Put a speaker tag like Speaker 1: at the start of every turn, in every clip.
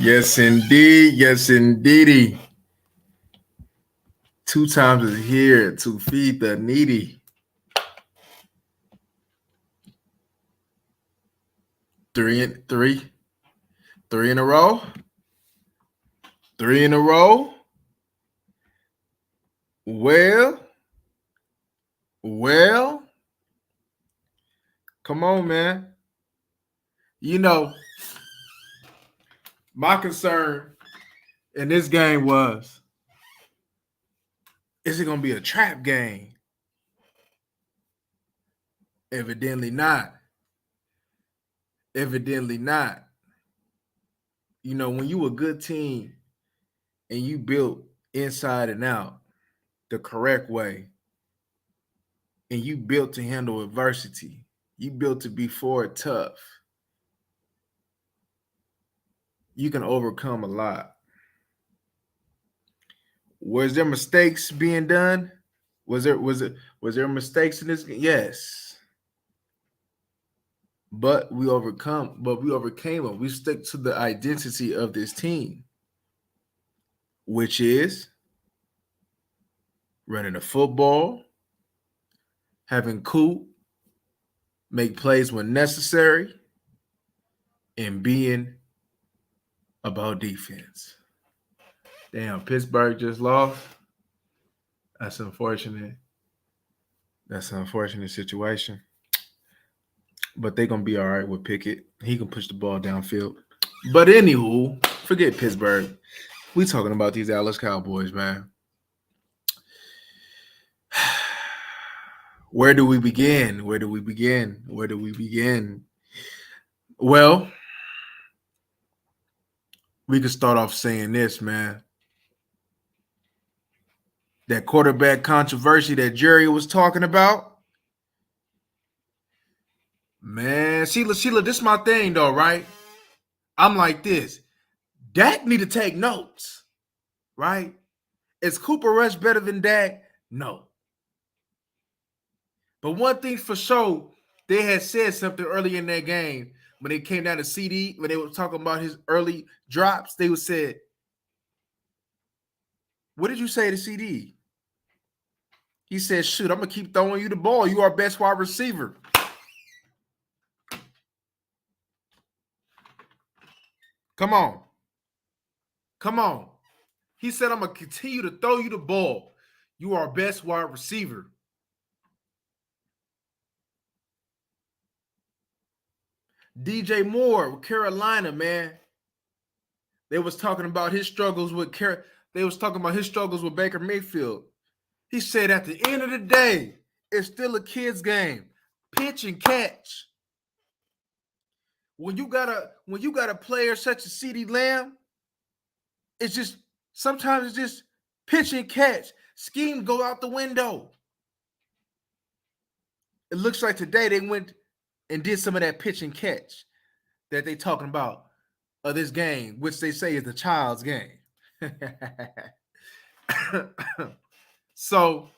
Speaker 1: Yes, indeed. Yes, indeedy. Two times is here to feed the needy. Three in a row. Three in a row. Well, well. Come on, man. You know, my concern in this game was, is it gonna be a trap game? Evidently not. Evidently not. You know, when you a good team and you built inside and out the correct way, and you built to handle adversity, you built to be forward tough, you can overcome a lot. Was there mistakes being done? Was there mistakes in this game? Yes. But we overcame them. We stick to the identity of this team, which is running the football, having Coop make plays when necessary, and being about defense. Damn, Pittsburgh just lost. That's unfortunate. That's an unfortunate situation. But they're gonna be all right with Pickett. He can push the ball downfield. But anywho, forget Pittsburgh. We talking about these Dallas Cowboys, man. Where do we begin? Where do we begin? Where do we begin? Well, we could start off saying this, man. That quarterback controversy that Jerry was talking about. Man, Sheila, this is my thing though, right? I'm like this. Dak need to take notes, right? Is Cooper Rush better than Dak? No. But one thing for sure, they had said something early in that game when it came down to CD, when they were talking about his early drops, they would say, what did you say to CD? He said, shoot, I'm going to keep throwing you the ball. You are our best wide receiver. Come on. Come on. He said, I'm going to continue to throw you the ball. You are our best wide receiver. DJ Moore with Carolina, man. They was talking about his struggles with Baker Mayfield. He said at the end of the day, it's still a kid's game. Pitch and catch. When you got a player such as CeeDee Lamb, sometimes it's just pitch and catch. Scheme go out the window. It looks like today they went and did some of that pitch and catch that they talking about of this game, which they say is the child's game. So,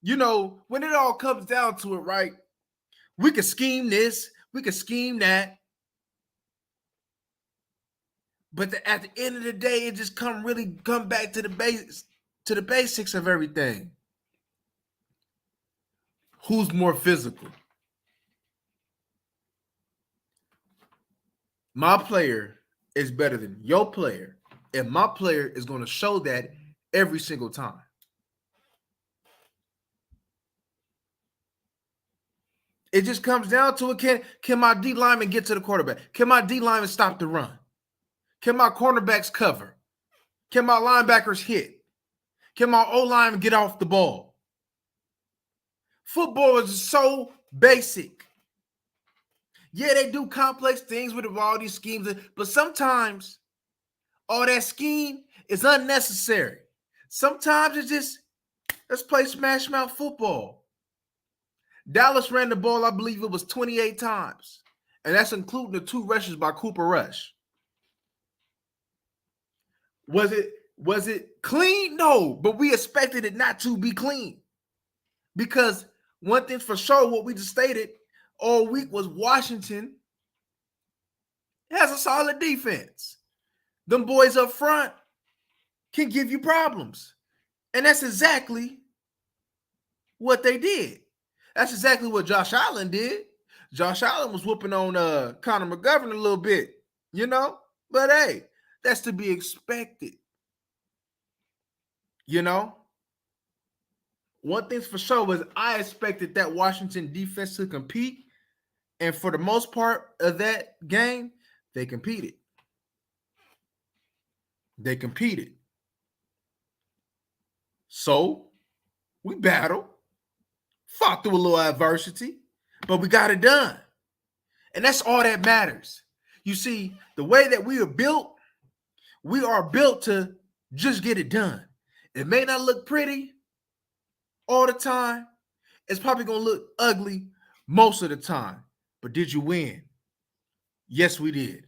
Speaker 1: when it all comes down to it, right? We could scheme this, we could scheme that. But at the end of the day, it just come back to the basics of everything. Who's more physical? My player is better than your player, and my player is going to show that every single time. It just comes down to it. Can my D lineman get to the quarterback? Can my D lineman stop the run? Can my cornerbacks cover? Can my linebackers hit? Can my O-line get off the ball? Football is so basic. Yeah, they do complex things with all these schemes, but sometimes all that scheme is unnecessary. Sometimes it's just, let's play smash mouth football. Dallas ran the ball, I believe it was 28 times, and that's including the 2 rushes by Cooper Rush. Was it clean? No, but we expected it not to be clean. Because one thing for sure, what we just stated all week was Washington has a solid defense. them boys up front can give you problems. And that's exactly what they did. That's exactly what Josh Allen did. Josh Allen was whooping on Connor McGovern a little bit, you know? But hey, that's to be expected. You know? One thing's for sure was I expected that Washington defense to compete. And for the most part of that game, they competed. They competed. So we battled, fought through a little adversity, but we got it done. And that's all that matters. You see, the way that we are built to just get it done. It may not look pretty all the time. It's probably going to look ugly most of the time. But did you win? Yes, we did.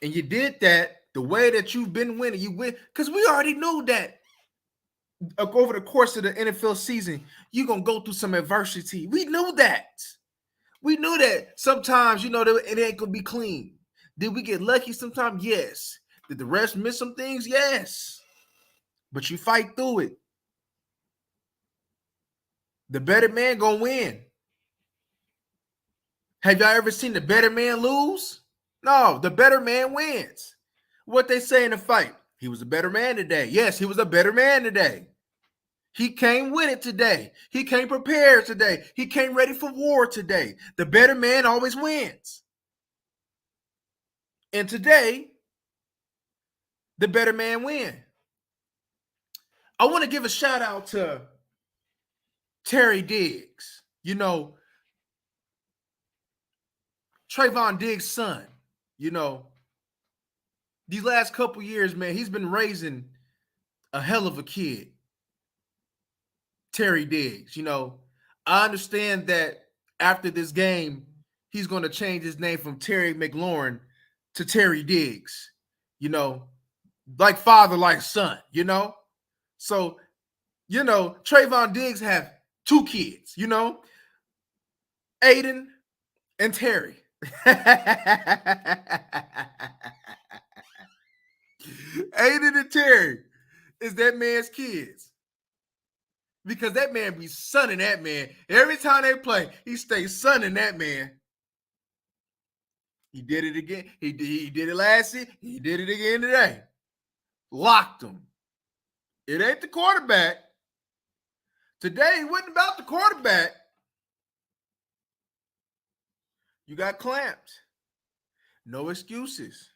Speaker 1: And you did that the way that you've been winning. You win because we already know that over the course of the NFL season, you're going to go through some adversity. We know that. We knew that sometimes, it ain't going to be clean. Did we get lucky sometimes? Yes. Did the refs miss some things? Yes. But you fight through it. The better man going to win. Have y'all ever seen the better man lose? No, the better man wins. What they say in the fight? He was a better man today. Yes, he was a better man today. He came with it today. He came prepared today. He came ready for war today. The better man always wins. And today, the better man win. I want to give a shout out to Terry Diggs. Trayvon Diggs' son. These last couple years, man, he's been raising a hell of a kid. Terry Diggs. I understand that after this game, he's going to change his name from Terry McLaurin to Terry Diggs. Like father, like son, So, Trayvon Diggs have two kids, Aiden and Terry. Aiden and Terry is that man's kids. Because that man be sunning that man. Every time they play, he stays sunning that man. He did it again. He did it last year. He did it again today. Locked him. It ain't the quarterback. Today, it wasn't about the quarterback. You got clamped. No excuses.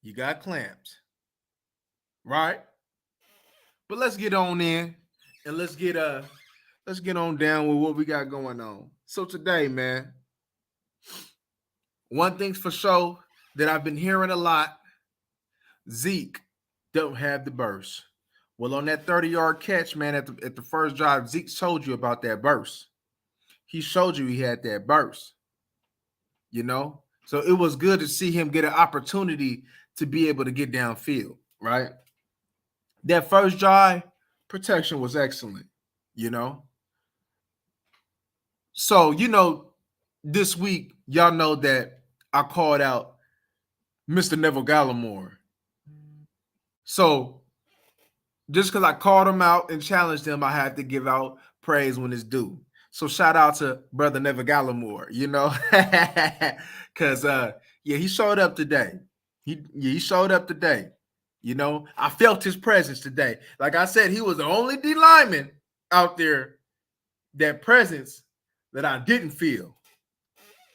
Speaker 1: You got clamped. Right? But let's get on in and let's get on down with what we got going on. So today, man, one thing's for sure that I've been hearing a lot, Zeke don't have the burst. Well, on that 30-yard catch, man, at the first drive, Zeke told you about that burst. He showed you he had that burst, So it was good to see him get an opportunity to be able to get downfield, right? That first drive, protection was excellent, So, this week, y'all know that I called out Mr. Neville Gallimore. So, just because I called him out and challenged him, I had to give out praise when it's due. So, shout out to Brother Neville Gallimore, Because, he showed up today. He showed up today. I felt his presence today. Like I said, he was the only D lineman out there, that presence that I didn't feel.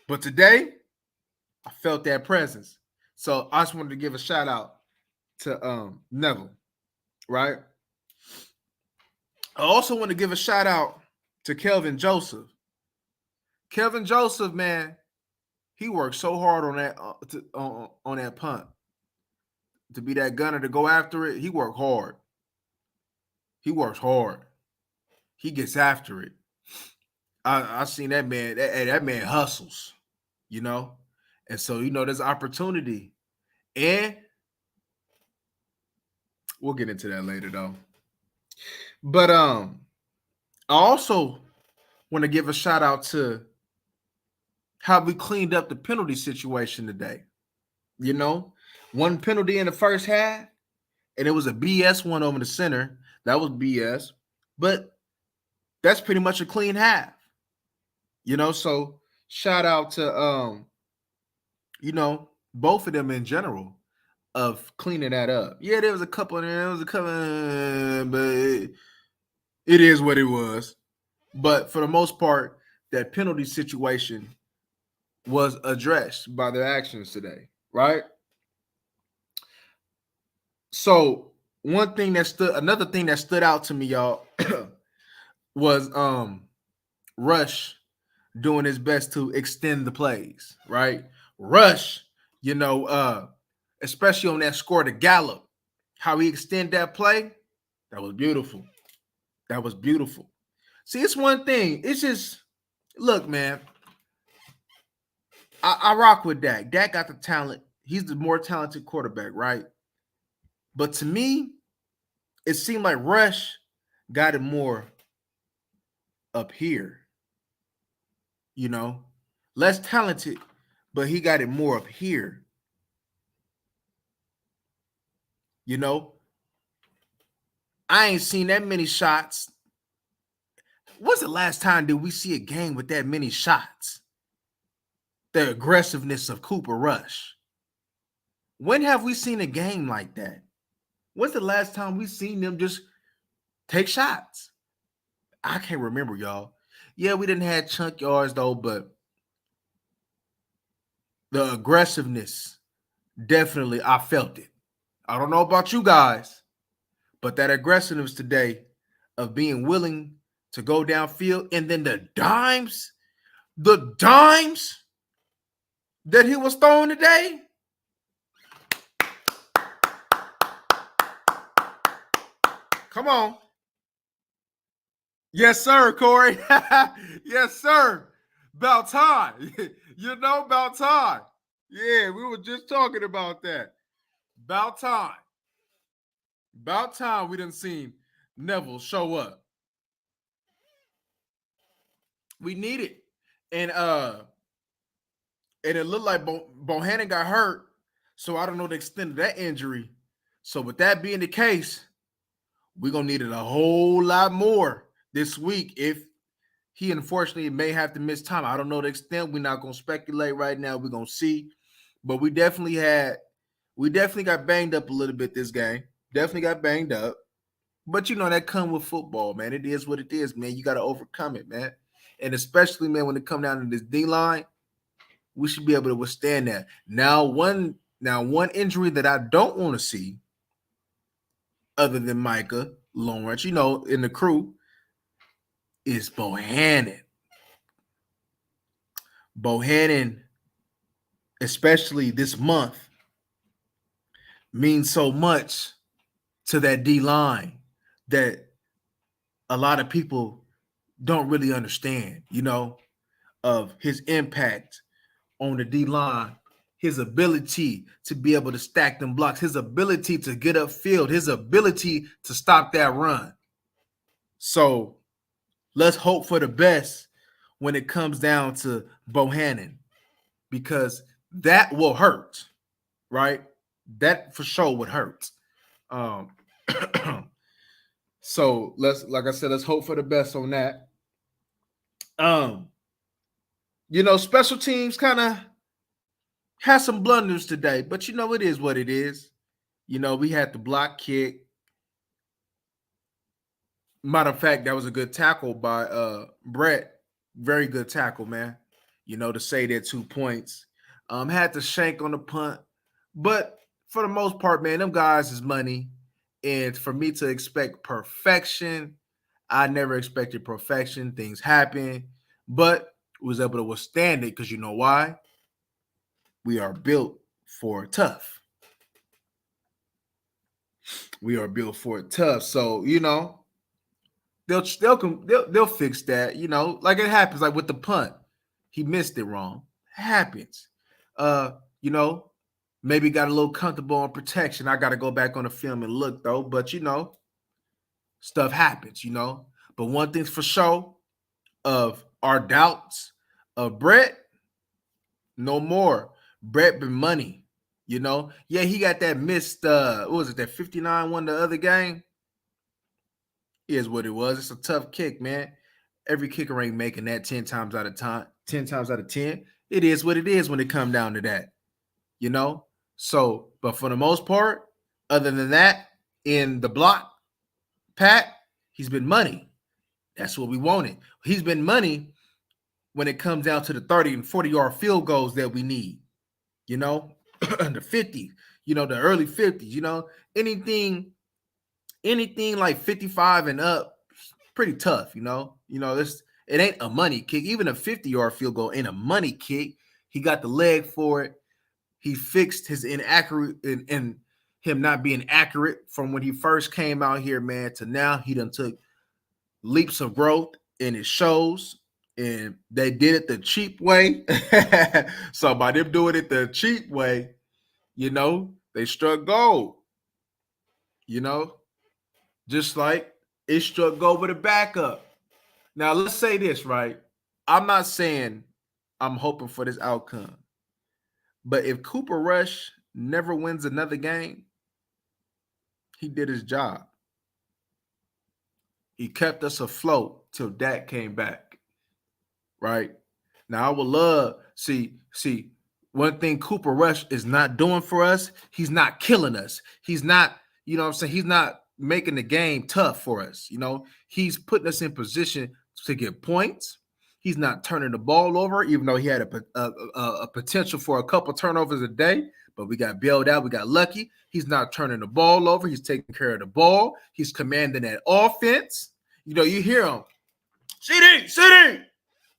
Speaker 1: But today, I felt that presence. So I just wanted to give a shout out to Neville, right? I also want to give a shout out to Kelvin Joseph. Kelvin Joseph, man, he worked so hard on that on that punt. To be that gunner to go after it, he worked hard. He works hard. He gets after it. I seen that man. That man hustles, and so there's opportunity, and we'll get into that later though. But I also want to give a shout out to how we cleaned up the penalty situation today. One penalty in the first half, and it was a BS one over the center. That was BS. But that's pretty much a clean half. So shout out to both of them in general of cleaning that up. Yeah, there was a couple in there, but it is what it was. But for the most part, that penalty situation was addressed by their actions today, right? So another thing that stood out to me, y'all, was Rush doing his best to extend the plays, right? Rush, especially on that score to Gallup, how he extended that play, that was beautiful. That was beautiful. See, it's one thing. It's just, look, man, I rock with Dak. Dak got the talent. He's the more talented quarterback, right? But to me, it seemed like Rush got it more up here, less talented, but he got it more up here. I ain't seen that many shots. When's the last time did we see a game with that many shots? The aggressiveness of Cooper Rush. When have we seen a game like that? When's the last time we seen them just take shots? I can't remember, y'all. Yeah, we didn't have chunk yards though, but the aggressiveness, definitely, I felt it. I don't know about you guys, but that aggressiveness today of being willing to go downfield, and then the dimes that he was throwing today. Come on. Yes, sir, Corey. Yes, sir. About time. About time. Yeah, we were just talking about that. About time. About time we done seen Neville show up. We need it. And it looked like Bohannon got hurt. So I don't know the extent of that injury. So with that being the case, we're gonna need it a whole lot more this week if he unfortunately may have to miss time. I don't know the extent. We're not gonna speculate right now. We're gonna see. But we definitely got banged up a little bit this game. Definitely got banged up. But that come with football, man. It is what it is, man. You got to overcome it, man. And especially, man, when it come down to this D line, we should be able to withstand that. Now, one injury that I don't want to see, other than Micah Lawrence, in the crew, is Bohannon. Bohannon, especially this month, means so much to that D line that a lot of people don't really understand, of his impact on the D line, his ability to be able to stack them blocks, his ability to get upfield, his ability to stop that run. So let's hope for the best when it comes down to Bohannon, because that will hurt, right? That for sure would hurt. So like I said, let's hope for the best on that. Special teams kind of had some blunders today, but it is what it is. We had the block kick. Matter of fact, that was a good tackle by Brett. Very good tackle, man. To say that 2 points. Had the shank on the punt. But for the most part, man, them guys is money. And for me to expect perfection, I never expected perfection. Things happen. But was able to withstand it because you know why? We are built for tough. We are built for it tough. So, they'll fix that, like it happens, like with the punt. He missed it wrong. It happens. Maybe got a little comfortable on protection. I got to go back on the film and look though, but stuff happens, But one thing's for sure, of our doubts of Brett, no more. Brett been money. Yeah, he got that missed. What was it? That 59 won the other game. Is what it was. It's a tough kick, man. Every kicker ain't making that 10 times out of time. 10 times out of 10, it is what it is when it come down to that. you know. So, but for the most part, other than that, in the block, Pat, he's been money. That's what we wanted. He's been money when it comes down to the 30 and 40-yard field goals that we need, the 50, the early 50s, anything, anything like 55 and up, pretty tough, this it ain't a money kick. Even a 50-yard field goal ain't a money kick. He got the leg for it. He fixed his inaccurate and him not being accurate from when he first came out here, man, to now. He done took leaps of growth, and it shows. And they did it the cheap way. So by them doing it the cheap way, they struck gold. Just like it struck gold with a backup. Now let's say this, right? I'm not saying I'm hoping for this outcome. But if Cooper Rush never wins another game, he did his job. He kept us afloat till Dak came back. Right? Now I would love see one thing Cooper Rush is not doing for us, he's not killing us. He's not, he's not making the game tough for us. He's putting us in position to get points. He's not turning the ball over, even though he had a potential for a couple turnovers a day. But we got bailed out. We got lucky. He's not turning the ball over. He's taking care of the ball. He's commanding that offense. You hear him. CD,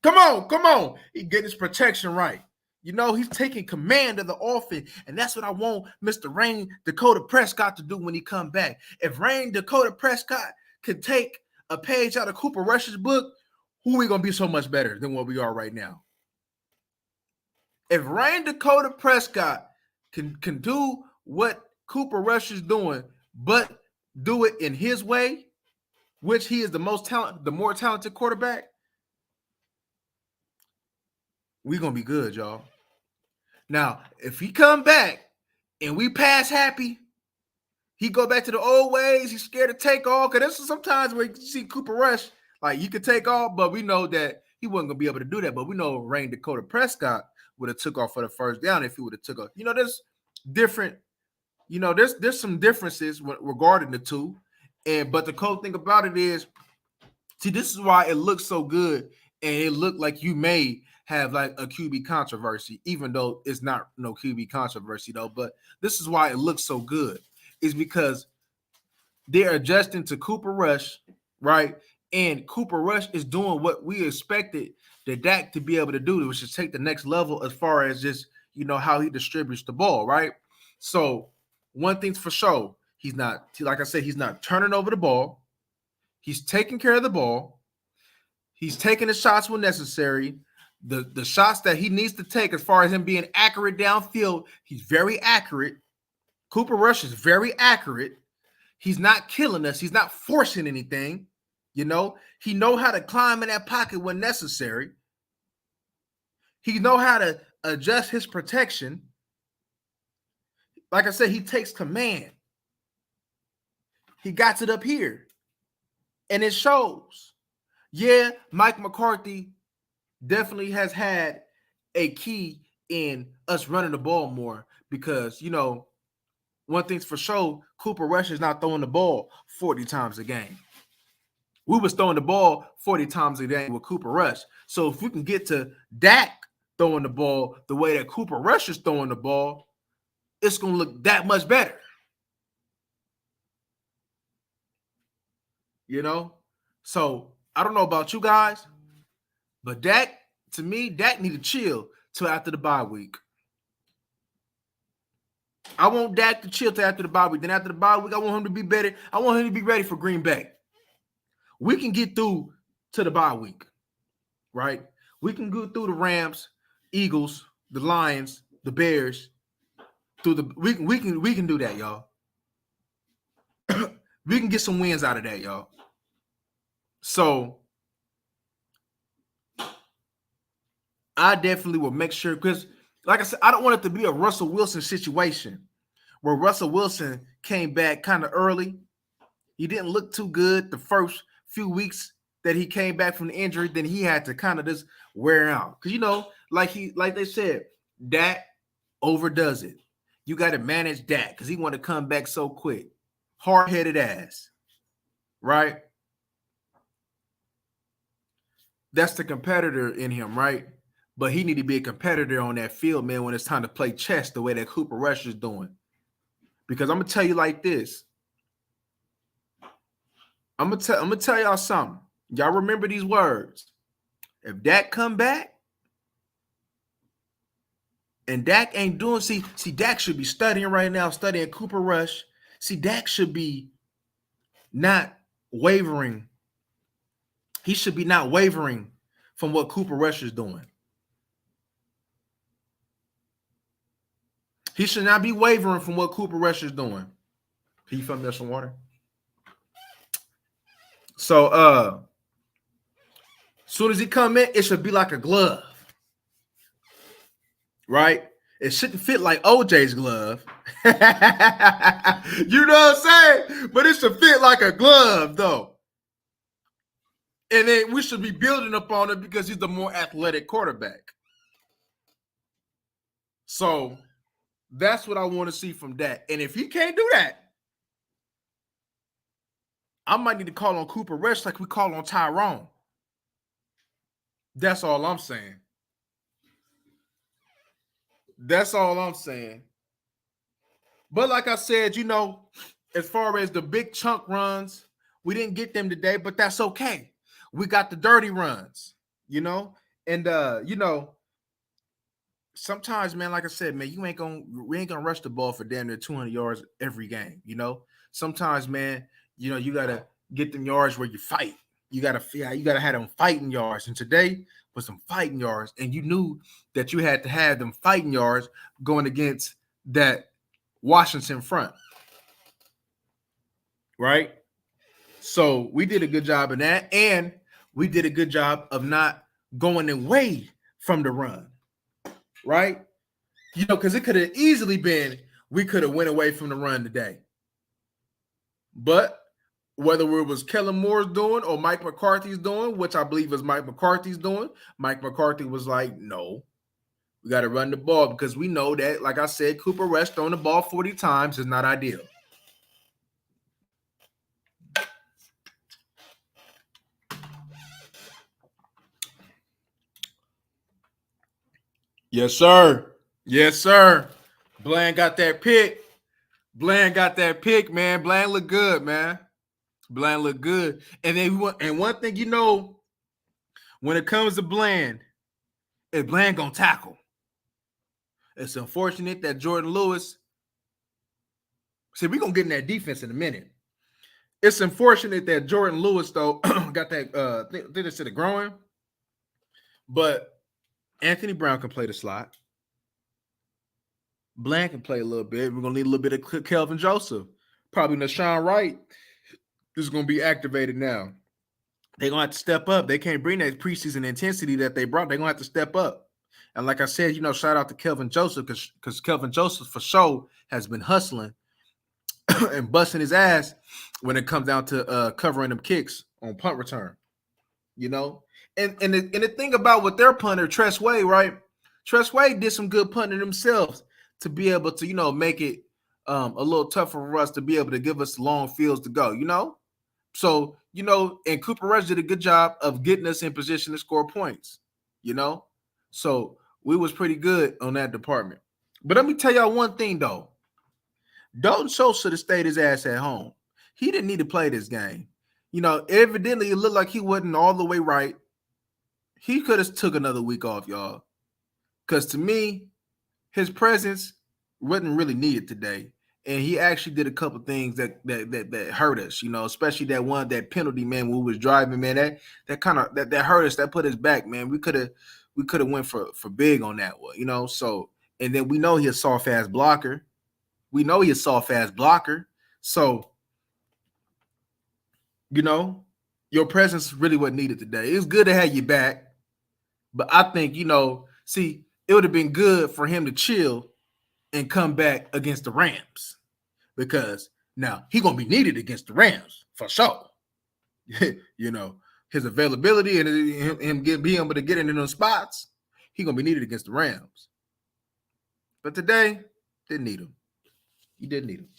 Speaker 1: come on. He getting his protection right. He's taking command of the offense. And that's what I want Mr. Rain Dakota Prescott to do when he come back. If Rain Dakota Prescott could take a page out of Cooper Rush's book, who are we going to be so much better than what we are right now? If Rain Dakota Prescott can do what Cooper Rush is doing, but do it in his way, which he is the more talented quarterback, we're going to be good, y'all. Now, if he come back and we pass happy, he go back to the old ways, he's scared to take off, because this is sometimes where you see Cooper Rush, like you could take off, but we know that he wasn't going to be able to do that. But we know Rain Dakota Prescott would have took off for the first down if he would have took off. There's different, there's some differences regarding the two. But the cool thing about it is, see, this is why it looks so good, and it looked like you may have like a QB controversy, even though it's not no QB controversy though. But this is why it looks so good, is because they're adjusting to Cooper Rush, right? And Cooper Rush is doing what we expected the Dak to be able to do, which is take the next level as far as just, how he distributes the ball, right? So one thing's for sure, he's not, like I said, he's not turning over the ball. He's taking care of the ball. He's taking the shots when necessary. The shots that he needs to take as far as him being accurate downfield, he's very accurate. Cooper Rush is very accurate. He's not killing us. He's not forcing anything. He know how to climb in that pocket when necessary. He know how to adjust his protection. Like I said, he takes command. He got it up here. And it shows. Yeah, Mike McCarthy definitely has had a key in us running the ball more because, one thing's for sure, Cooper Rush is not throwing the ball 40 times a game. We was throwing the ball 40 times a game with Cooper Rush. So if we can get to Dak throwing the ball the way that Cooper Rush is throwing the ball, it's going to look that much better. So I don't know about you guys, but Dak, to me, Dak need to chill till after the bye week. I want Dak to chill till after the bye week. Then after the bye week, I want him to be better. I want him to be ready for Green Bay. We can get through to the bye week, right? We can go through the Rams, Eagles, the Lions, the Bears. We can do that, y'all. We can get some wins out of that, y'all. So I definitely will make sure, because Like I said, I don't want it to be a Russell Wilson situation where Russell Wilson came back kind of early. He didn't look too good the first few weeks that he came back from the injury. Then he had to kind of just wear out because like they said, Dak overdoes it. You got to manage Dak because he want to come back so quick. Hard-headed ass, right? That's the competitor in him, right? But he need to be a competitor on that field, man, when it's time to play chess the way that Cooper Rush is doing. Because I'm gonna tell you like this. I'm gonna tell y'all something. Y'all remember these words. If Dak come back and Dak ain't doing, see, Dak should be studying right now, studying Cooper Rush. See, Dak should be not wavering. He should be not wavering from what Cooper Rush is doing. He should not be wavering from what Cooper Rush is doing. Can you fill me some water? So soon as he come in, it should be like a glove. Right? It shouldn't fit like OJ's glove. You know what I'm saying? But it should fit like a glove, though. And then we should be building upon it because he's the more athletic quarterback. So that's what I want to see from Dak. And if he can't do that, I might need to call on Cooper Rush like we call on Tyrone. That's all I'm saying. That's all I'm saying. But like I said, as far as the big chunk runs, we didn't get them today, but that's okay. We got the dirty runs, and sometimes, man, like I said, man, we ain't gonna rush the ball for damn near 200 yards every game. Sometimes, man, you gotta get them yards where you fight. You gotta have them fighting yards. And today was some fighting yards, and you knew that you had to have them fighting yards going against that Washington front, right? So we did a good job of that, and we did a good job of not going away from the run. Right? Because it could have easily been we could have went away from the run today. But whether it was Kellen Moore's doing or Mike McCarthy's doing, which I believe is Mike McCarthy's doing, Mike McCarthy was like, no, we got to run the ball because we know that, like I said, Cooper Rush throwing the ball 40 times is not ideal. Yes, sir. Yes, sir. Bland got that pick. Man. Bland looked good, man. Bland looked good. And then one thing when it comes to Bland, is Bland gonna tackle. It's unfortunate that Jordan Lewis. See, we're gonna get in that defense in a minute. It's unfortunate that Jordan Lewis, though, got that did it to the groin. But Anthony Brown can play the slot. Bland can play a little bit. We're gonna need a little bit of Kelvin Joseph. Probably Nashawn Wright is gonna be activated now. They're gonna have to step up. They can't bring that preseason intensity that they brought. They're gonna have to step up. And like I said, shout out to Kelvin Joseph because Kelvin Joseph for sure has been hustling and busting his ass when it comes down to covering them kicks on punt return. And the thing about with their punter, Tress Way, right? Tress Way did some good punting themselves to be able to, make it a little tougher for us to be able to give us long fields to go, So, and Cooper Rush did a good job of getting us in position to score points, So we was pretty good on that department. But let me tell y'all one thing, though. Dalton Schultz should have stayed his ass at home. He didn't need to play this game. Evidently it looked like he wasn't all the way right. He could have took another week off, y'all. Because to me, his presence wasn't really needed today. And he actually did a couple things that hurt us, especially that penalty, man, when we was driving, man. That kind of that hurt us, that put us back, man. We could have went for big on that one, So, and then we know he's a soft ass blocker. So, your presence really wasn't needed today. It was good to have you back. But I think, see, it would have been good for him to chill and come back against the Rams, because now he gonna be needed against the Rams for sure. His availability and him being able to get into those spots, he gonna be needed against the Rams. But today, didn't need him. He didn't need him.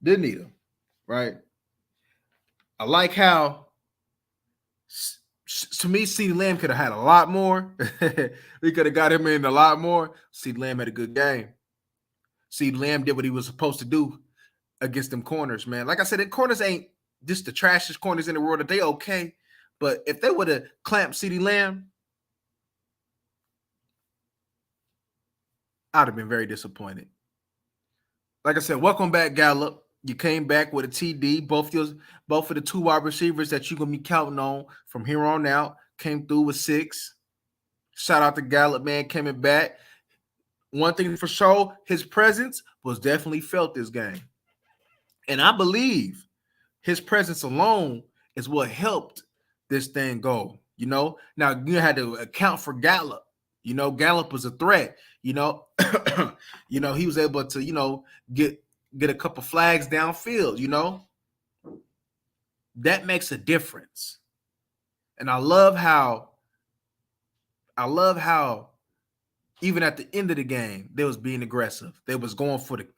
Speaker 1: Didn't need him, right? I like how, to me, CeeDee Lamb could have had a lot more. We could have got him in a lot more. CeeDee Lamb had a good game. CeeDee Lamb did what he was supposed to do against them corners, man. Like I said, the corners ain't just the trashiest corners in the world. They okay. But if they would have clamped CeeDee Lamb, I'd have been very disappointed. Like I said, welcome back, Gallup. You came back with a TD. Both of the two wide receivers that you're gonna be counting on from here on out came through with 6. Shout out to Gallup, man, coming back. One thing for sure, his presence was definitely felt this game. And I believe his presence alone is what helped this thing go. Now you had to account for Gallup. Gallup was a threat. He was able to, get a couple flags downfield, that makes a difference. And I love how even at the end of the game, they was being aggressive. They was going for the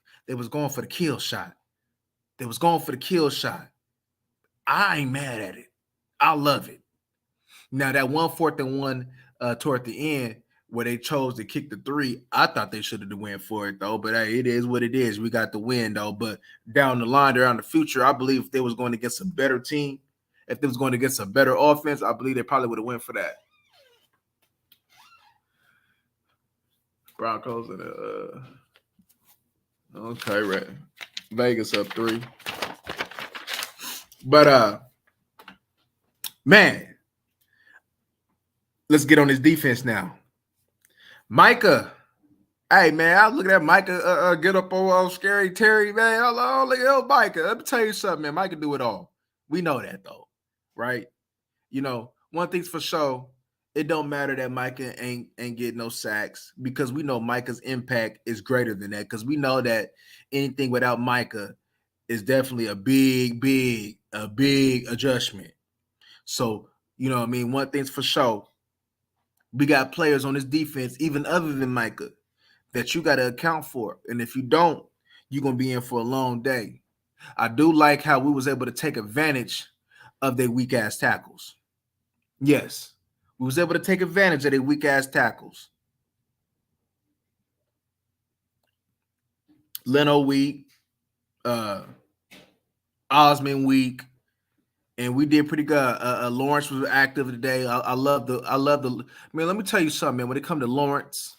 Speaker 1: kill shot. They was going for the kill shot. I ain't mad at it. I love it. Now that 4th and 1 toward the end, where they chose to kick the 3, I thought they should have went for it though. But hey, it is what it is. We got the win though. But down the line, around the future, I believe if they was going against a better team, if they was going against a better offense, I believe they probably would have went for that. Broncos and okay, right. Vegas up 3. But man, let's get on this defense now. Micah, hey man, I look at Micah get up on Scary Terry, man. Hello, look at Micah. Let me tell you something, man. Micah do it all. We know that though, right? One thing's for sure, it don't matter that Micah ain't getting no sacks, because we know Micah's impact is greater than that. Because we know that anything without Micah is definitely a big adjustment. So, one thing's for sure, we got players on this defense, even other than Micah, that you got to account for. And if you don't, you're going to be in for a long day. I do like how we was able to take advantage of their weak-ass tackles. Yes, we was able to take advantage of their weak-ass tackles. Leno weak, Osmond weak, and we did pretty good. Lawrence was active today. I love the man. Let me tell you something, man. When it comes to Lawrence,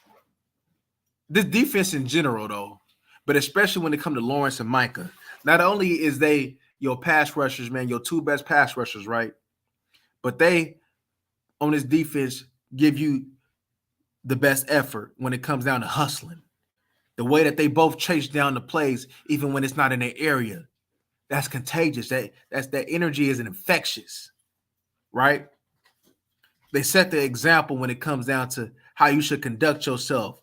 Speaker 1: this defense in general, though, but especially when it comes to Lawrence and Micah, not only is they your pass rushers, man, your 2 best pass rushers, right? But they on this defense give you the best effort when it comes down to hustling. The way that they both chase down the plays, even when it's not in their area. That's contagious. That energy is infectious, right? They set the example when it comes down to how you should conduct yourself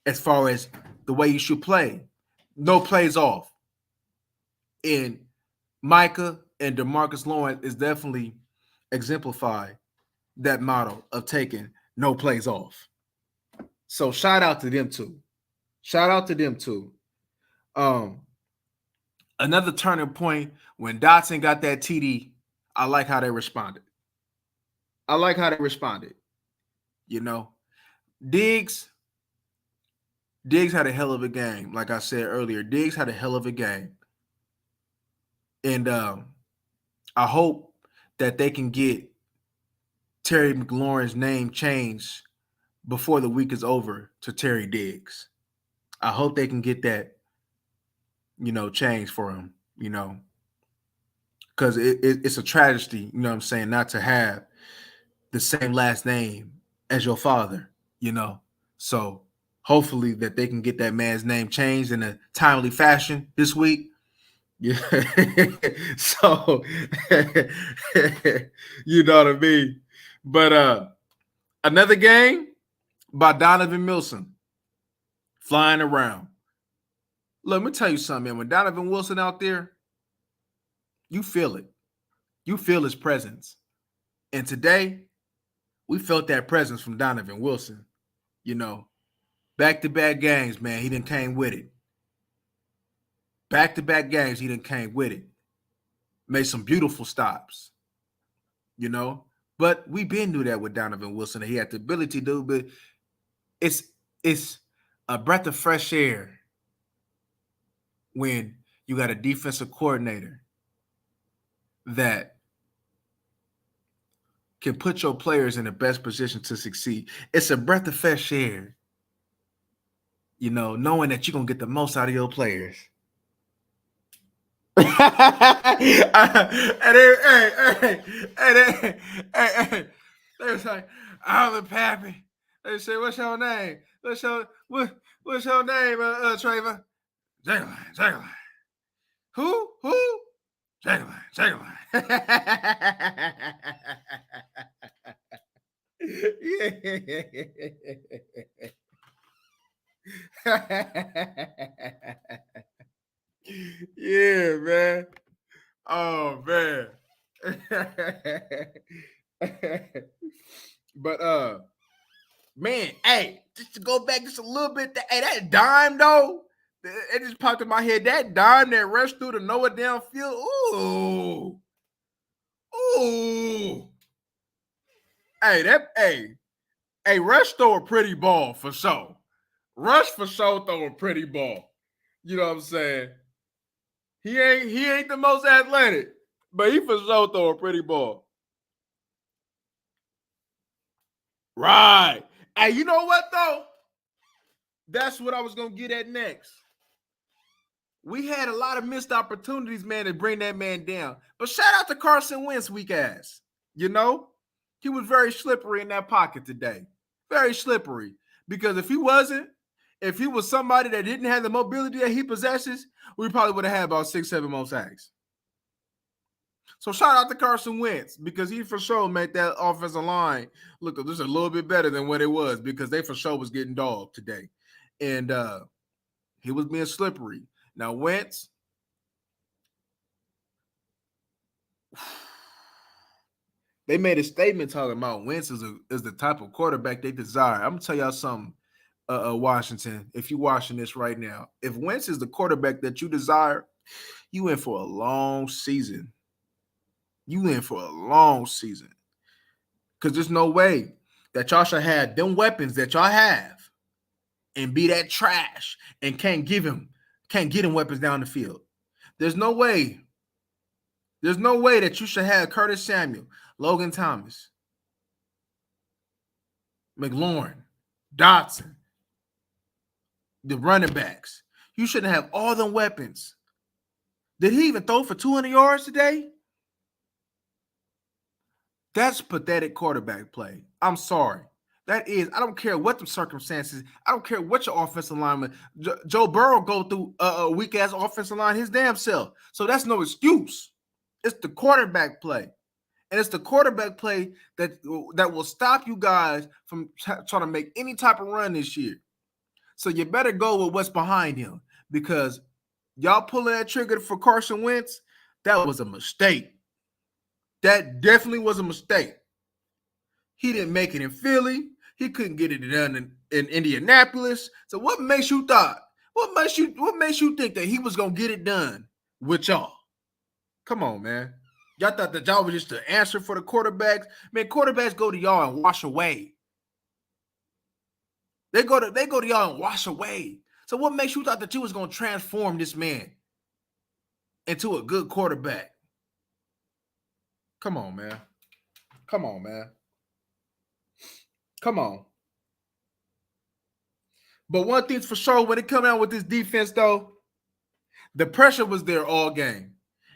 Speaker 1: as far as the way you should play. No plays off. And Micah and DeMarcus Lawrence is definitely exemplify that model of taking no plays off. So shout out to them too. Another turning point when Dotson got that TD, I like how they responded. Diggs had a hell of a game. Like I said earlier, Diggs had a hell of a game. And I hope that they can get Terry McLaurin's name changed before the week is over to Terry Diggs. I hope they can get that, changed for him, because it's a tragedy, what I'm saying, not to have the same last name as your father, So hopefully that they can get that man's name changed in a timely fashion this week. Yeah. So you know what I mean? But another game by Donovan Wilson flying around. Look, let me tell you something, man. When Donovan Wilson out there, you feel it. You feel his presence. And today, we felt that presence from Donovan Wilson. You know, back-to-back games, man, he done came with it. Back-to-back games, he done came with it. Made some beautiful stops, you know. But we been knew that with Donovan Wilson, that he had the ability to do, but it's a breath of fresh air when you got a defensive coordinator that can put your players in the best position to succeed. It's a breath of fresh air, you know, knowing that you're going to get the most out of your players. And they was like, I'm Pappy. They say, what's your name? What's your name, Trayvon? Jacqueline. Who? Jacqueline. Yeah, man. Oh man. But man, hey, just to go back just a little bit, that dime though, it just popped in my head. That dime that rushed through the Noah downfield. Ooh. Hey, Rush throw a pretty ball for sure. Rush for sure throw a pretty ball. You know what I'm saying? He ain't the most athletic, but he for sure throw a pretty ball. Right. Hey, you know what though? That's what I was gonna get at next. We had a lot of missed opportunities, man, to bring that man down. But shout out to Carson Wentz, weak ass. You know, he was very slippery in that pocket today. Very slippery. Because if he was somebody that didn't have the mobility that he possesses, we probably would have had about 6-7 more sacks. So shout out to Carson Wentz because he for sure made that offensive line look just a little bit better than what it was because they for sure was getting dogged today. And he was being slippery. Now Wentz, they made a statement talking about Wentz is the type of quarterback they desire. I'm gonna tell y'all something, Washington. If you're watching this right now, if Wentz is the quarterback that you desire, you in for a long season. You in for a long season. Because there's no way that y'all should have them weapons that y'all have and be that trash and can't get him weapons down the field. There's no way that you should have Curtis Samuel, Logan Thomas, McLaurin, Dotson, the running backs. You shouldn't have all them weapons. Did he even throw for 200 yards today? That's pathetic quarterback play. I'm sorry. That is, I don't care what the circumstances. I don't care what your offensive lineman. Joe Burrow go through a weak-ass offensive line his damn self. So that's no excuse. It's the quarterback play. And it's the quarterback play that will stop you guys from trying to make any type of run this year. So you better go with what's behind him because y'all pulling that trigger for Carson Wentz, that was a mistake. That definitely was a mistake. He didn't make it in Philly. He couldn't get it done in Indianapolis. So what makes you think that he was gonna get it done with y'all? Come on, man. Y'all thought that y'all was just the answer for the quarterbacks. Man, quarterbacks go to y'all and wash away. They go to y'all and wash away. So what makes you thought that you was gonna transform this man into a good quarterback? Come on, man. Come on, man. Come on. But one thing's for sure, when it come out with this defense, though, the pressure was there all game.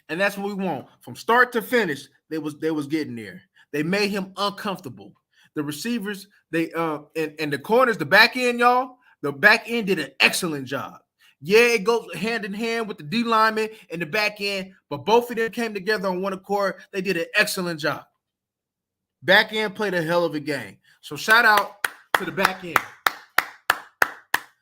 Speaker 1: And that's what we want. From start to finish, they was getting there. They made him uncomfortable. The receivers, and the corners, the back end, y'all, the back end did an excellent job. Yeah, it goes hand in hand with the D lineman and the back end, but both of them came together on one accord. They did an excellent job. Back end played a hell of a game. So shout out to the back end.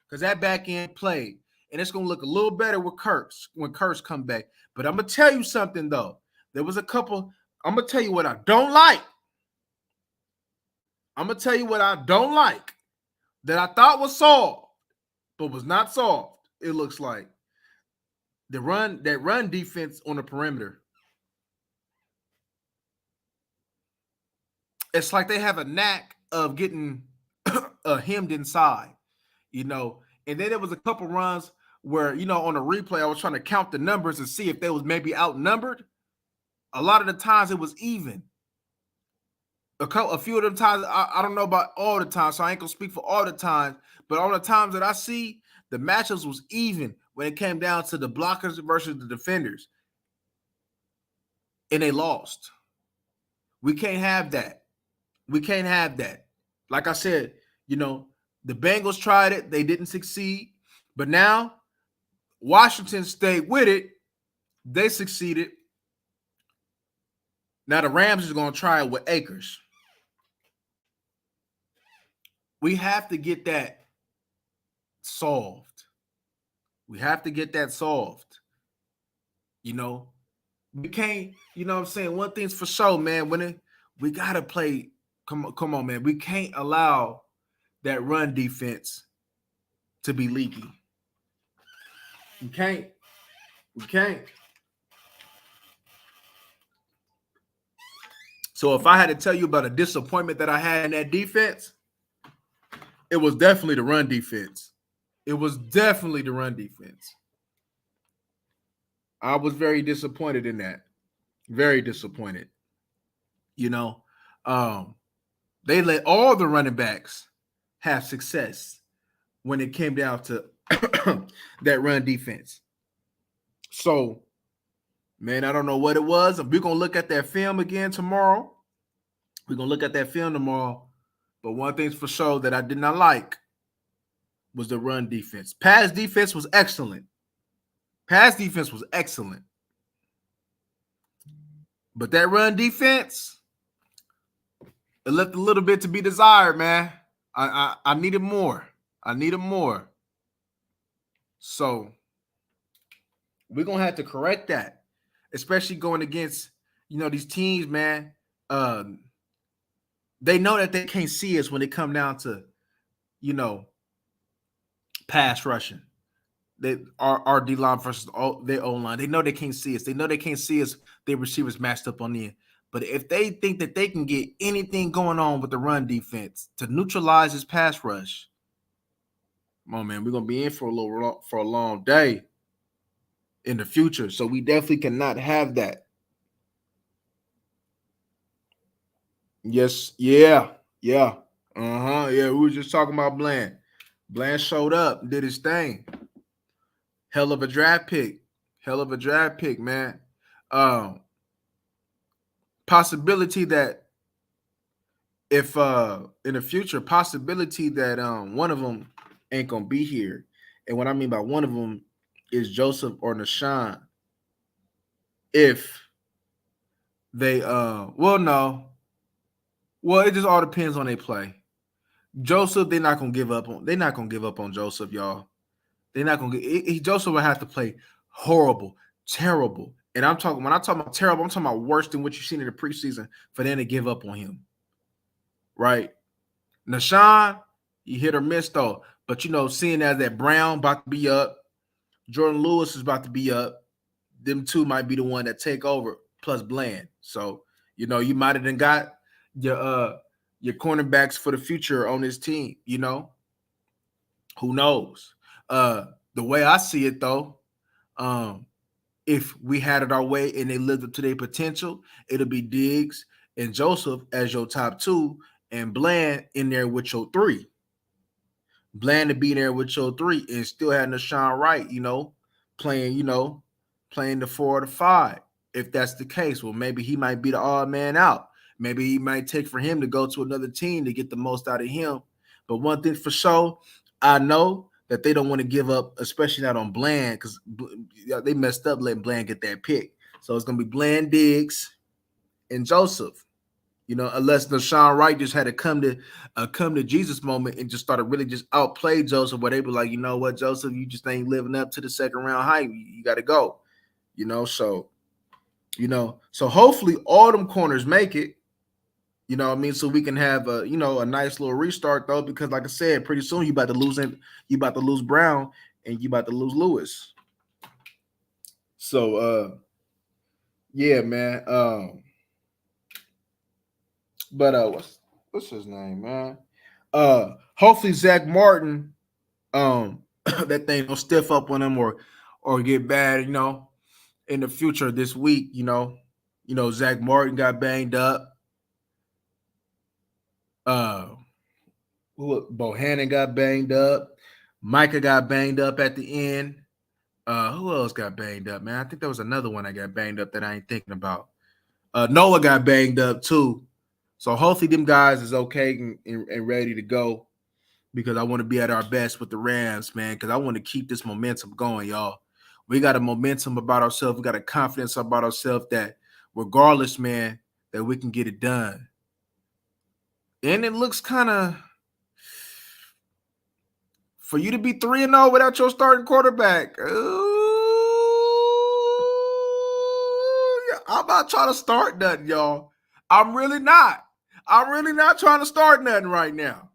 Speaker 1: Because that back end played. And it's going to look a little better with Kurtz when Kurtz come back. But I'm going to tell you something, though. There was a couple. I'm going to tell you what I don't like. I'm going to tell you what I don't like that I thought was solved, but was not solved, it looks like. That run defense on the perimeter. It's like they have a knack of getting hemmed inside, you know. And then there was a couple runs where, you know, on the replay, I was trying to count the numbers and see if they was maybe outnumbered. A lot of the times it was even. A few of them times, I don't know about all the times, so I ain't gonna speak for all the times, but all the times that I see, the matchups was even when it came down to the blockers versus the defenders. And they lost. We can't have that. We can't have that. Like I said, you know, the Bengals tried it. They didn't succeed. But now Washington stayed with it. They succeeded. Now the Rams is going to try it with Akers. We have to get that solved. We have to get that solved. You know, we can't, you know what I'm saying? One thing's for sure, man. We got to play. Come on, man. We can't allow that run defense to be leaky. We can't. So if I had to tell you about a disappointment that I had in that defense, it was definitely the run defense. I was very disappointed in that. Very disappointed. You know, they let all the running backs have success when it came down to that run defense. So, man, I don't know what it was. We're going to look at that film again tomorrow. But one thing's for sure that I did not like was the run defense. Pass defense was excellent. But that run defense, it left a little bit to be desired, man. I needed more. So we're going to have to correct that, especially going against, you know, these teams, man. They know that they can't see us when it come down to, you know, pass rushing. Our D-line versus their O-line. They know they can't see us. Their receivers matched up on the end. But if they think that they can get anything going on with the run defense to neutralize this pass rush, come on, man, we're going to be in for a long day in the future. So we definitely cannot have that. Yes, yeah. Yeah, we were just talking about Bland. Bland showed up and did his thing. Hell of a draft pick, man. Possibility that if in the future, possibility that one of them ain't gonna be here. And what I mean by one of them is Joseph or Nashawn. If they it just all depends on their play. Joseph, they're not gonna give up on Joseph, y'all. They're not gonna get Joseph will have to play horrible, terrible. And when I talk about terrible, I'm talking about worse than what you've seen in the preseason for them to give up on him. Right? Nashawn, he hit or miss though. But you know, seeing as that Brown about to be up, Jordan Lewis is about to be up, them two might be the one that take over, plus Bland. So, you know, you might have then got your cornerbacks for the future on this team, you know. Who knows? The way I see it though, if we had it our way and they lived up to their potential, it'll be Diggs and Joseph as your top two, and Bland in there with your three. Bland to be there with your three and still having Nashawn Wright, playing the 4 or the 5. If that's the case, well, maybe he might be the odd man out. Maybe he might take for him to go to another team to get the most out of him. But one thing for sure, I know that they don't want to give up, especially not on Bland, because they messed up letting Bland get that pick. So it's going to be Bland, Diggs, and Joseph. unless Deshaun Wright just had a come to Jesus moment and just started really just outplay Joseph, where they be like, you know what, Joseph, you just ain't living up to the second round hype. You got to go. So hopefully all them corners make it. So we can have a nice little restart though, because like I said, pretty soon you about to lose Brown and you about to lose Lewis. So yeah, man. But what's his name, man? Hopefully Zach Martin, that thing don't stiff up on him or get bad, in the future this week. Zach Martin got banged up. Bohannon got banged up. Micah got banged up at the end. Who else got banged up, man? I think there was another one that got banged up that I ain't thinking about. Noah got banged up too. So hopefully them guys is okay and ready to go, because I want to be at our best with the Rams, man, because I want to keep this momentum going, y'all. We got a momentum about ourselves. We got a confidence about ourselves that regardless, man, that we can get it done. And it looks kind of, for you to be 3-0 without your starting quarterback, I'm not trying to start nothing, y'all. I'm really not. I'm really not trying to start nothing right now.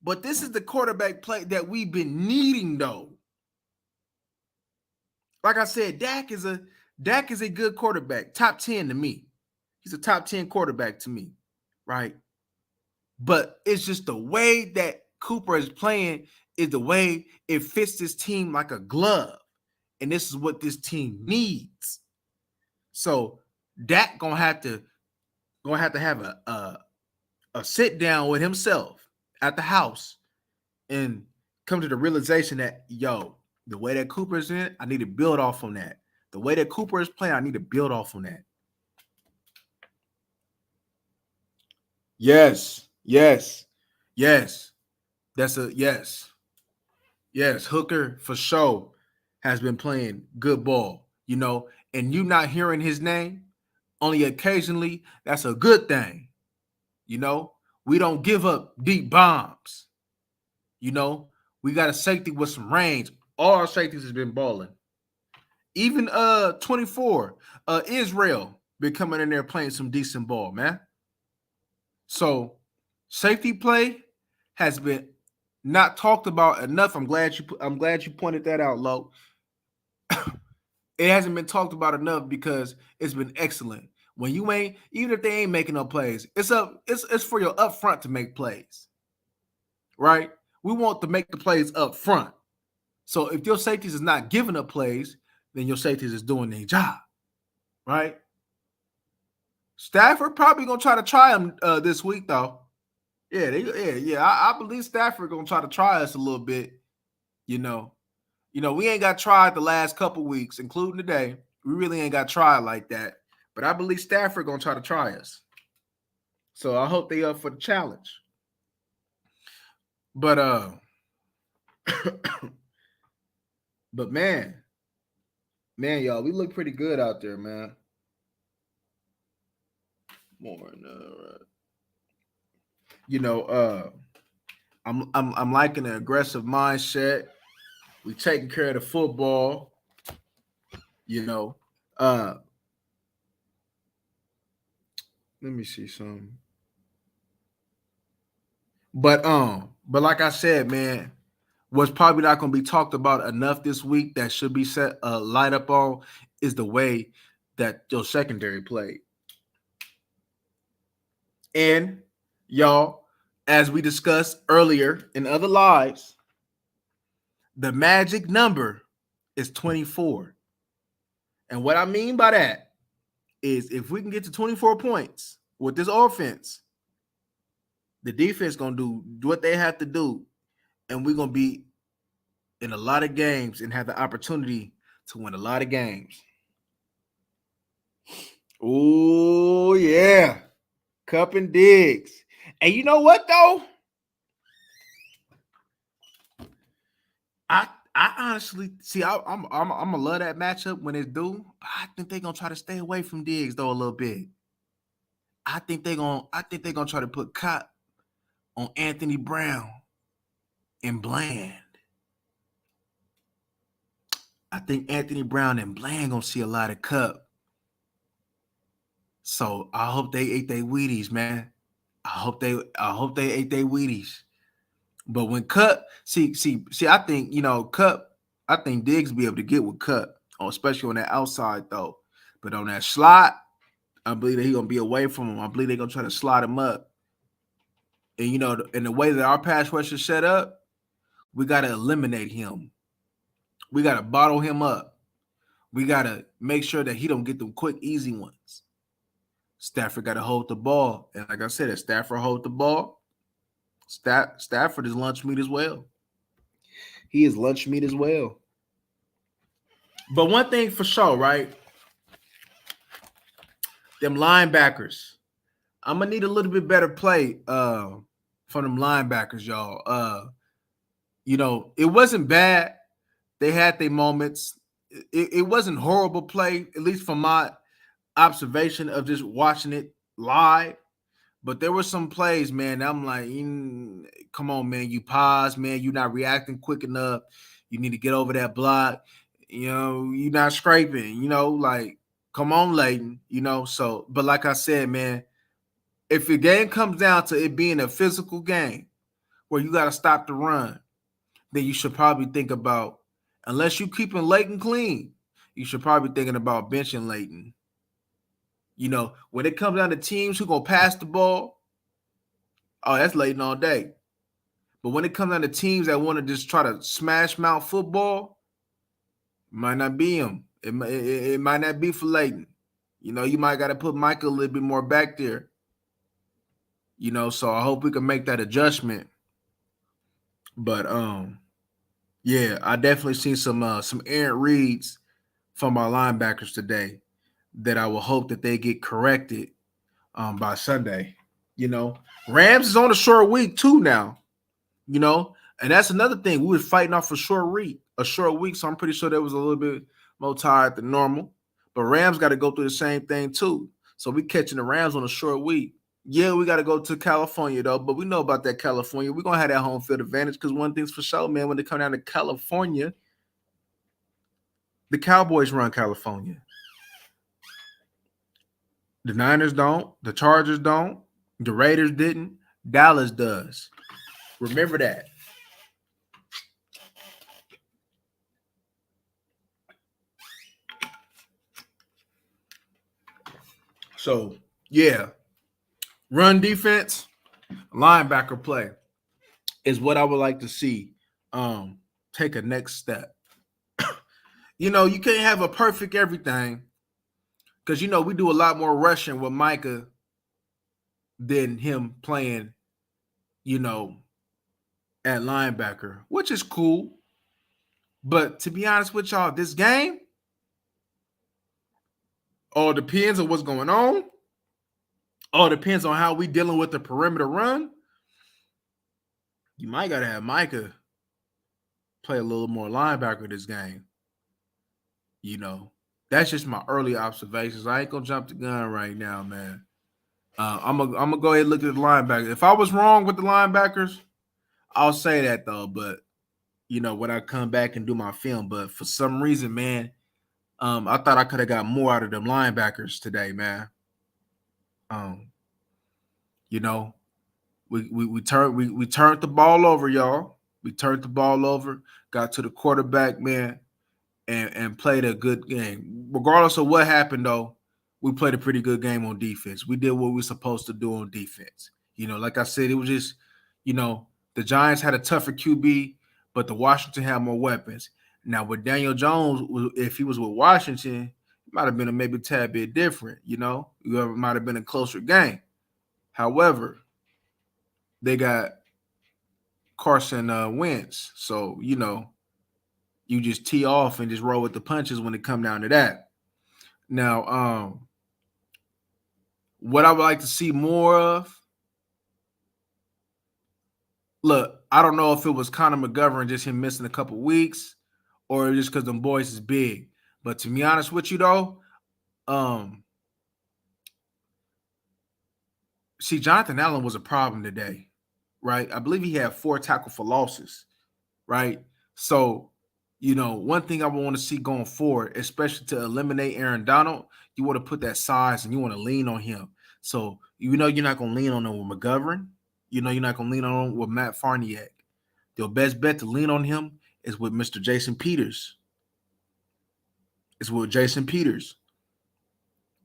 Speaker 1: But this is the quarterback play that we've been needing, though. Like I said, Dak is a good quarterback, top 10 to me. He's a top 10 quarterback to me, right? But it's just the way that Cooper is playing is the way it fits this team like a glove. And this is what this team needs. So Dak gonna have to have a sit down with himself at the house and come to the realization that, the way that Cooper is in, I need to build off on that. The way that Cooper is playing, I need to build off on that. Yes. That's a yes. Yes, Hooker for sure has been playing good ball, and you not hearing his name only occasionally, that's a good thing. We don't give up deep bombs. We got a safety with some range. All our safeties has been balling. Even 24, Israel been coming in there playing some decent ball, man. So safety play has been not talked about enough. I'm glad you pointed that out, Lo. It hasn't been talked about enough because it's been excellent. When you ain't, even if they ain't making no plays, it's for your up front to make plays, right? We want to make the plays up front. So if your safeties is not giving up plays, then your safeties is doing their job, right? Stafford probably gonna try him this week though. Yeah, I believe Stafford gonna try to try us a little bit. We ain't got tried the last couple weeks, including today. We really ain't got tried like that. But I believe Stafford gonna try to try us. So I hope they up for the challenge. But but man, y'all, we look pretty good out there, man. I'm liking an aggressive mindset. We taking care of the football. Let me see something. But like I said, man, what's probably not going to be talked about enough this week that should be set light up on is the way that your secondary played. And y'all, as we discussed earlier in other lives, the magic number is 24. And what I mean by that is if we can get to 24 points with this offense, the defense going to do what they have to do, and we're going to be in a lot of games and have the opportunity to win a lot of games. Oh, yeah. Cup and Diggs. And you know what, though? I honestly see. I'm gonna love that matchup when it's due. But I think they're gonna try to stay away from Diggs though a little bit. I think they're gonna try to put Cop on Anthony Brown and Bland. I think Anthony Brown and Bland gonna see a lot of Cup. So I hope they ate their Wheaties, man. I hope they ate their Wheaties. But when Cup, see, I think Cup. I think Diggs be able to get with Cup, especially on that outside though. But on that slot, I believe that he gonna be away from him. I believe they're gonna try to slide him up. And in the way that our pass rush is set up, we gotta eliminate him. We gotta bottle him up. We gotta make sure that he don't get them quick, easy ones. Stafford gotta hold the ball, and like I said, if Stafford hold the ball, Stafford is lunch meat as well. He is lunch meat as well. But one thing for sure, right? Them linebackers. I'm gonna need a little bit better play from them linebackers, y'all. It wasn't bad. They had their moments. It wasn't horrible play, at least from my observation of just watching it live. But there were some plays, man. I'm like, come on, man. You pause, man. You're not reacting quick enough. You need to get over that block. You're not scraping. Like, come on, Leighton. So, but like I said, man, if the game comes down to it being a physical game where you got to stop the run, then you should probably think about, unless you keeping Leighton clean, you should probably be thinking about benching Leighton. When it comes down to teams who gonna pass the ball, oh, that's Leighton all day. But when it comes down to teams that want to just try to smash mouth football, it might not be him. It might not be for Leighton. You might got to put Micah a little bit more back there. So I hope we can make that adjustment. But yeah, I definitely seen some errant reads from our linebackers today that I will hope that they get corrected by Sunday. Rams is on a short week too now. And that's another thing. We were fighting off a short week, so I'm pretty sure that was a little bit more tired than normal. But Rams got to go through the same thing too. So we catching the Rams on a short week. Yeah, we got to go to California though, but we know about that California. We're gonna have that home field advantage because one thing's for sure, man. When they come down to California, the Cowboys run California. The Niners don't. The Chargers don't. The Raiders didn't. Dallas does. Remember that. So, yeah. Run defense, linebacker play is what I would like to see take a next step. You can't have a perfect everything because, we do a lot more rushing with Micah than him playing, at linebacker, which is cool. But to be honest with y'all, this game all depends on what's going on. All depends on how we dealing with the perimeter run. You might got to have Micah play a little more linebacker this game. That's just my early observations. I ain't going to jump the gun right now, man. I'm gonna go ahead and look at the linebackers. If I was wrong with the linebackers, I'll say that though. But when I come back and do my film, but for some reason, man, I thought I could have got more out of them linebackers today, man. We turned the ball over, y'all. We turned the ball over, got to the quarterback, man, and played a good game. Regardless of what happened, though, we played a pretty good game on defense. We did what we were supposed to do on defense. Like I said, it was just, the Giants had a tougher QB, but the Washington had more weapons. Now, with Daniel Jones, if he was with Washington, it might have been maybe a tad bit different, it might have been a closer game. However, they got Carson Wentz. So, you just tee off and just roll with the punches when it come down to that. Now, what I would like to see more of, look, I don't know if it was Connor McGovern, just him missing a couple weeks. or just because them boys is big. But to be honest with you though, um, see, Jonathan Allen was a problem today, right? I believe he had 4 tackle for losses, right? So, one thing I want to see going forward, especially to eliminate Aaron Donald, you want to put that size and you want to lean on him. So, you're not going to lean on him with McGovern. You're not going to lean on him with Matt Farniak. Your best bet to lean on him is with Mr. Jason Peters. It's with Jason Peters.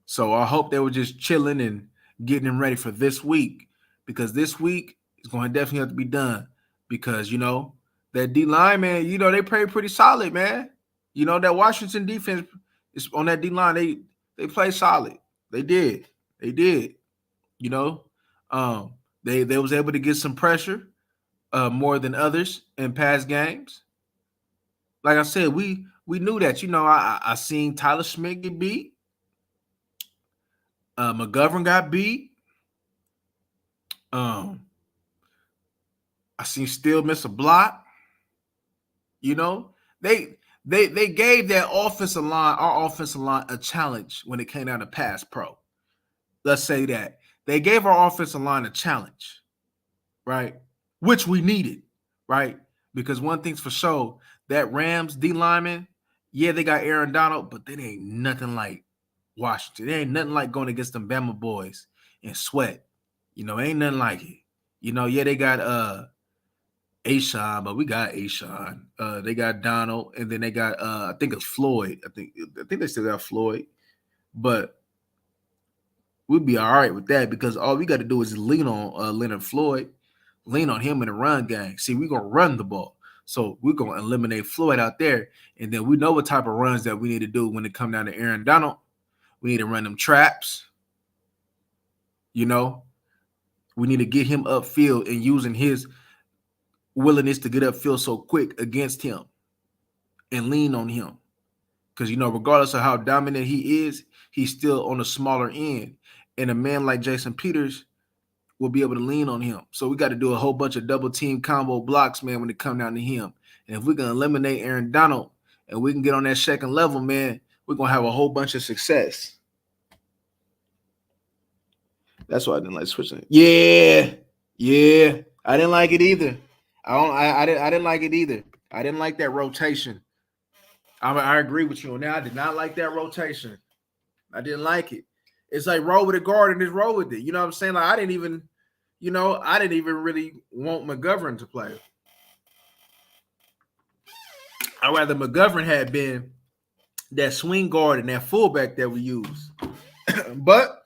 Speaker 1: So I hope they were just chilling and getting him ready for this week, because this week is going to definitely have to be done, because, that D line, man, they play pretty solid, man. That Washington defense is on that D line. They play solid. They did. They did. You know, they was able to get some pressure more than others in past games. Like I said, we knew that. I seen Tyler Schmidt get beat. McGovern got beat. I seen Steele miss a block. They gave that offensive line, our offensive line, a challenge when it came down to pass pro. Let's say that. They gave our offensive line a challenge, right? Which we needed, right? Because one thing's for sure, that Rams D lineman, yeah, they got Aaron Donald, but they ain't nothing like Washington. They ain't nothing like going against them Bama boys and sweat. Ain't nothing like it. Yeah, they got Ashawn, but we got Ashawn. They got Donald, and then they got I think it's Floyd. I think they still got Floyd, but we'll be all right with that, because all we got to do is lean on Leonard Floyd, lean on him in the run game. See, we're gonna run the ball, so we're gonna eliminate Floyd out there, and then we know what type of runs that we need to do when it come down to Aaron Donald. We need to run them traps. We need to get him upfield and using his willingness to get upfield so quick against him and lean on him. Because, regardless of how dominant he is, he's still on the smaller end. And a man like Jason Peters will be able to lean on him. So we got to do a whole bunch of double team combo blocks, man, when it comes down to him. And if we can eliminate Aaron Donald and we can get on that second level, man, we're going to have a whole bunch of success. That's why I didn't like switching it. Yeah. I didn't like it either. I didn't like it either. I didn't like that rotation. I agree with you on that. I did not like that rotation. I didn't like it. It's like roll with a guard and just roll with it. You know what I'm saying? Like I didn't even really want McGovern to play. I'd rather McGovern had been that swing guard and that fullback that we use. But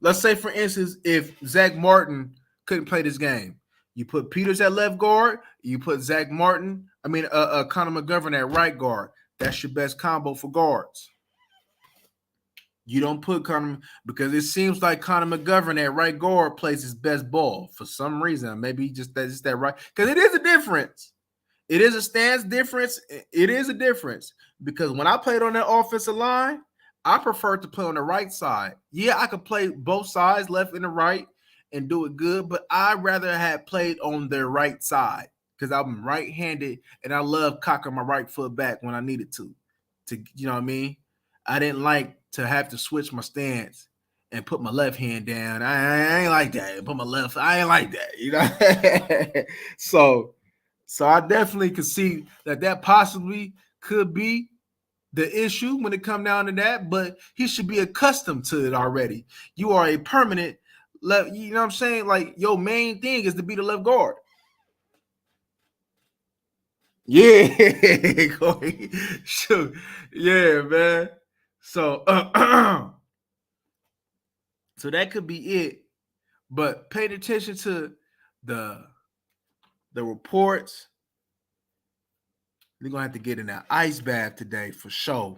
Speaker 1: let's say, for instance, if Zach Martin couldn't play this game, you put Peters at left guard, you put Connor McGovern at right guard. That's your best combo for guards. You don't put Connor, because it seems like Connor McGovern at right guard plays his best ball for some reason. Maybe just that right, because it is a difference. It is a stance difference. It is a difference, because when I played on that offensive line, I prefer to play on the right side. Yeah, I could play both sides, left and the right, and do it good, but I'd rather have played on the right side, because I'm right-handed and I love cocking my right foot back when I needed to. You know what I mean? I didn't like to have to switch my stance and put my left hand down. I ain't like that. I ain't like that. So I definitely could see that possibly could be the issue when it come down to that, but he should be accustomed to it already. You are a permanent left, you know what I'm saying? Like, your main thing is to be the left guard. Yeah, sure. Yeah, man. So so that could be it. But paying attention to the reports. They're gonna have to get in that ice bath today for sure.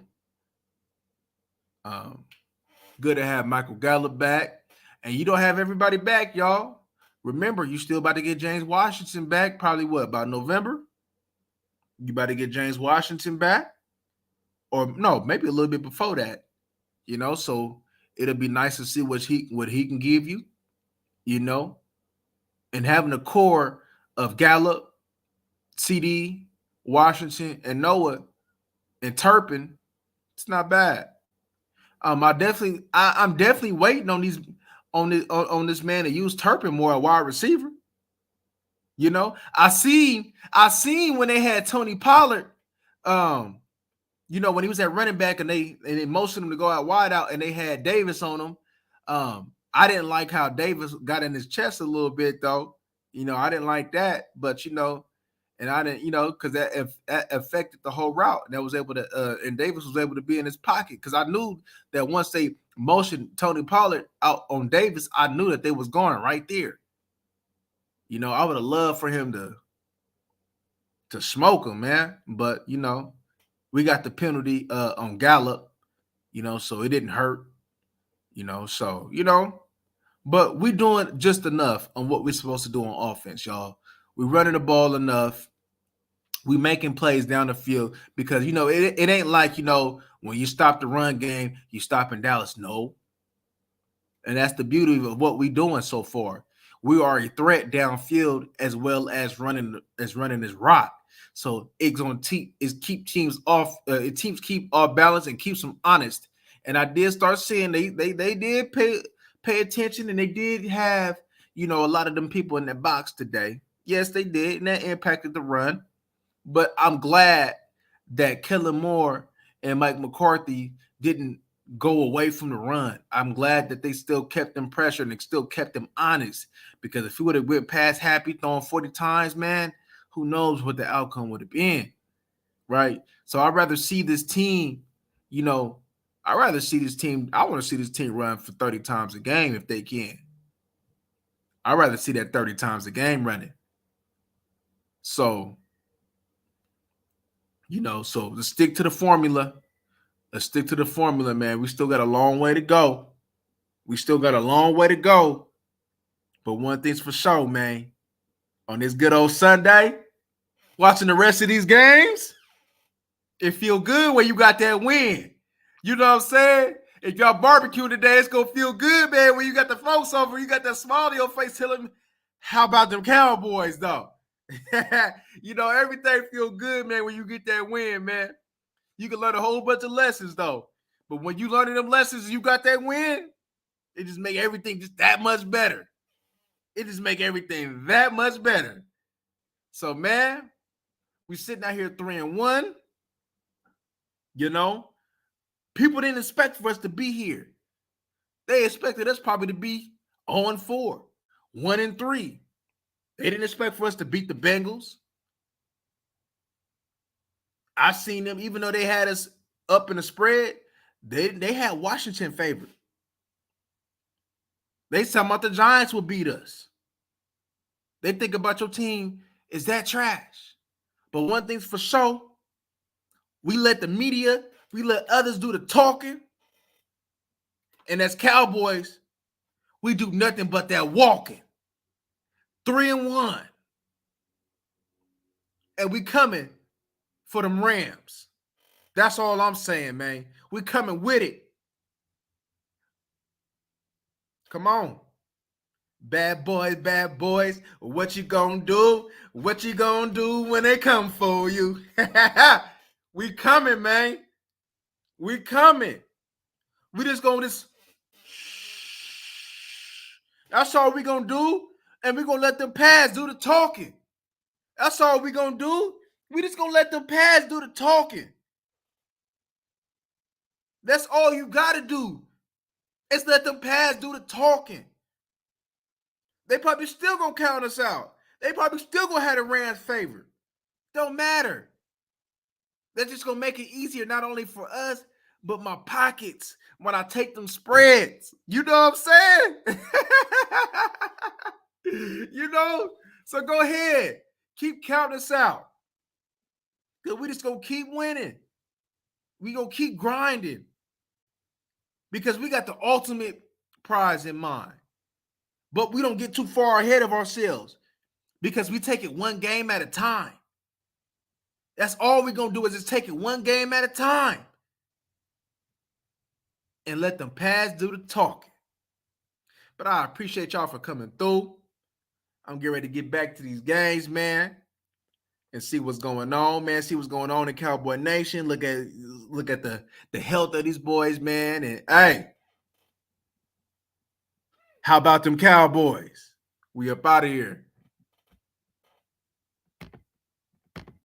Speaker 1: Good to have Michael Gallup back. And you don't have everybody back, y'all. Remember, you still about to get James Washington back, probably about November? You about to get James Washington back? Or no, maybe a little bit before that. So it'll be nice to see what he can give you, and having a core of Gallup, CD, Washington, and Noah and Turpin, it's not bad. I'm definitely waiting on on this man to use Turpin more at wide receiver. You know, I seen when they had Tony Pollard, um, when he was at running back and they motioned him to go out wide out and they had Davis on him. I didn't like how Davis got in his chest a little bit though. I didn't like that, but and I didn't, because that affected the whole route. And that was able to, and Davis was able to be in his pocket because I knew that once they motioned Tony Pollard out on Davis, I knew that they was going right there. I would have loved for him to smoke him, man. But we got the penalty on Gallup, so it didn't hurt, so but we doing just enough on what we're supposed to do on offense, y'all. We're running the ball enough. We making plays down the field because it ain't like when you stop the run game, you stop in Dallas. No. And that's the beauty of what we're doing so far. We are a threat downfield as well as running this rock. So it's gonna keep teams off. Teams keep off balance and keeps them honest. And I did start seeing they did pay attention, and they did have a lot of them people in that box today. Yes, they did, and that impacted the run. But I'm glad that Kellen Moore and Mike McCarthy didn't go away from the run. I'm glad that they still kept them pressure and they still kept them honest, because if he would have went past Happy throwing 40 times, man, who knows what the outcome would have been, right? So I'd rather see this team, I want to see this team run for 30 times a game if they can. I'd rather see that 30 times a game running. So, so let's stick to the formula. Let's stick to the formula, man. We still got a long way to go. But one thing's for sure, man. On this good old Sunday, watching the rest of these games, it feel good when you got that win. You know what I'm saying? If y'all barbecue today, it's going to feel good, man, when you got the folks over, you got that smile on your face telling me, how about them Cowboys, though? Everything feel good, man, when you get that win, man. You can learn a whole bunch of lessons, though. But when you learning them lessons and you got that win, it just make everything just that much better. So, man, we sitting out here 3-1. People didn't expect for us to be here. They expected us probably to be 0-4, 1-3. They didn't expect for us to beat the Bengals. I seen them, even though they had us up in the spread, they had Washington favored. They talking about the Giants will beat us. They think about your team is that trash. But one thing's for sure, we let the media, we let others do the talking. And as Cowboys, we do nothing but that walking. 3-1. And we coming for them Rams. That's all I'm saying, man. We coming with it. Come on. Bad boys. What you gonna do? What you gonna do when they come for you? We coming, man. We coming. We just gonna That's all we gonna do. And we gonna let them pads do the talking. That's all we gonna do. We just gonna let them pads do the talking. That's all you gotta do. Is let them pads do the talking. They probably still gonna count us out. They probably still gonna have the Rams favored. Don't matter. They're just gonna make it easier, not only for us, but my pockets when I take them spreads. You know what I'm saying? So go ahead. Keep counting us out. Because we just gonna keep winning. We gonna keep grinding. Because we got the ultimate prize in mind. But we don't get too far ahead of ourselves. Because we take it one game at a time. That's all we're going to do is just take it one game at a time. And let them pads do the talking. But I appreciate y'all for coming through. I'm getting ready to get back to these games, man. and see what's going on, man. See what's going on in Cowboy Nation. Look at the health of these boys, man. And hey, how about them Cowboys? We up out of here.